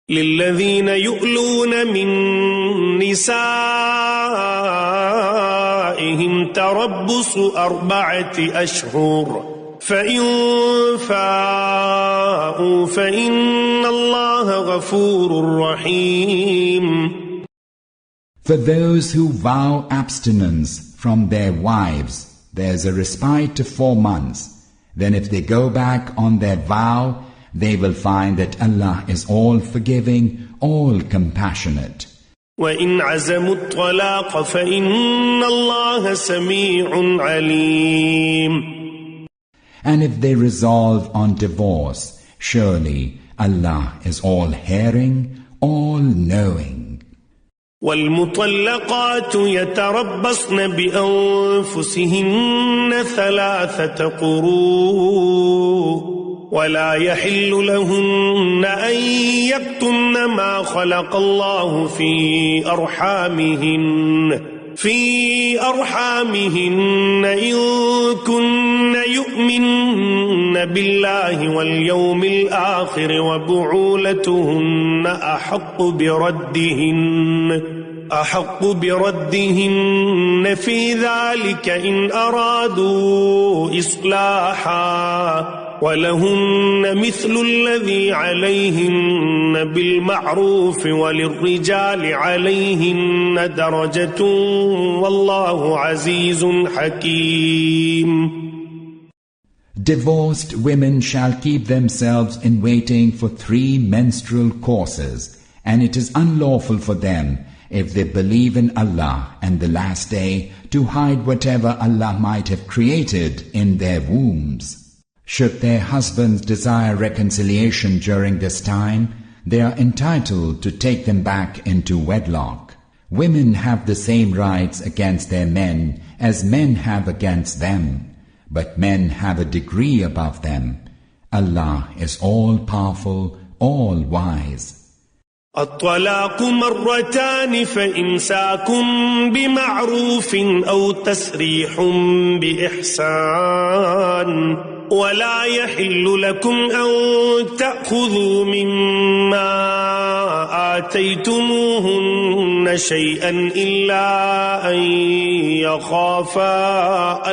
للذين يؤلون من نسائهم تربص 4 أشهر فإن فاءوا فإن الله غفور رحيم. For those who vow abstinence from their wives, there's a respite of 4 months. Then if they go back on their vow, they will find that Allah is all forgiving, all compassionate. وَإِنْ عَزَمُوا الطَّلَاقَ فَإِنَّ اللَّهَ سَمِيعٌ عَلِيمٌ. And if they resolve on divorce, surely Allah is all hearing, all knowing. والمطلقات يتربصن بأنفسهن 3 قروء ولا يحل لهن أن يكتمن ما خلق الله في أرحامهن إن كن يؤمن بالله واليوم الآخر وبعولتهن أحق بردهن في ذلك إن أرادوا إصلاحا ولهن مثل الذي عليهن بالمعروف وللرجال عليهن درجة والله عزيز حكيم. Divorced women shall keep themselves in waiting for 3 menstrual courses, and it is unlawful for them, if they believe in Allah and the last day, to hide whatever Allah might have created in their wombs. Should their husbands desire reconciliation during this time, they are entitled to take them back into wedlock. Women have the same rights against their men as men have against them, but men have a degree above them. Allah is all-powerful, all-wise. الطلاق 2 فإمساك بمعروف أو تسريح بإحسان ولا يحل لكم أن تأخذوا مما آتيتموهن شيئا إلا أن يخافا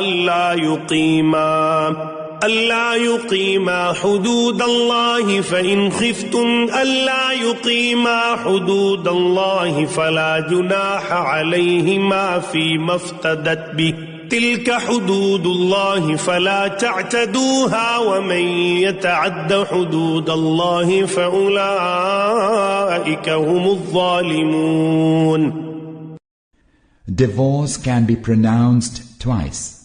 ألا يقيما حدود الله فإن خفتم ألا يقيما حدود الله فلا جناح عليهما فيما افتدت به تلك حدود الله فلا تعتدوها ومن يتعد حدود الله فأولئك هم الظالمون. Divorce can be pronounced twice.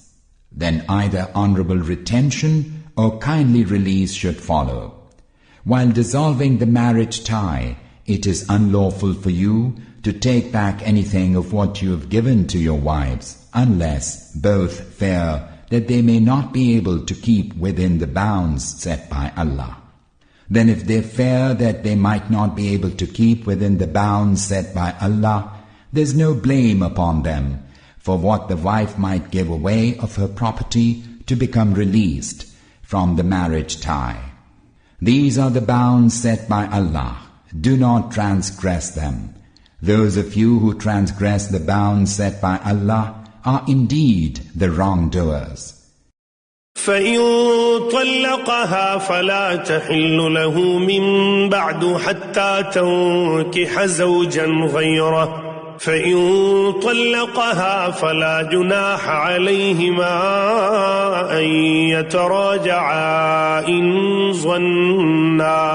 Then either honorable retention or kindly release should follow. While dissolving the marriage tie, it is unlawful for you to take back anything of what you have given to your wives, unless both fear that they may not be able to keep within the bounds set by Allah. Then if they fear that they might not be able to keep within the bounds set by Allah, there is no blame upon them for what the wife might give away of her property to become released from the marriage tie. These are the bounds set by Allah. Do not transgress them. Those of you who transgress the bounds set by Allah are indeed the wrongdoers. فإن طلقها فلا تحل له من بعد حتى تنكح زوجا غيره فإن طلقها فلا جناح عليهما أن يتراجعا إن ظنا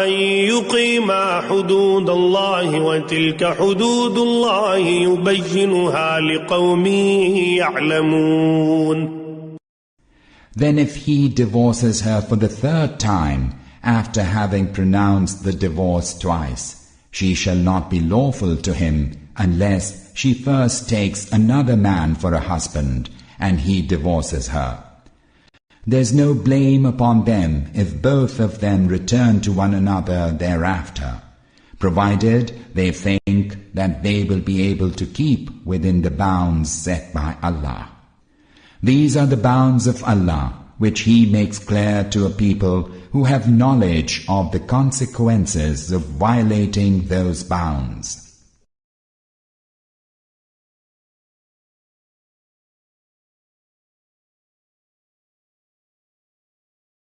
أن يقيما حدود الله وتلك حدود الله يبينها لقوم يعلمون. Then if he divorces her for the 3rd time, after having pronounced the divorce twice, she shall not be lawful to him unless she first takes another man for a husband and he divorces her. There's no blame upon them if both of them return to one another thereafter, provided they think that they will be able to keep within the bounds set by Allah. These are the bounds of Allah, which He makes clear to a people who have knowledge of the consequences of violating those bounds.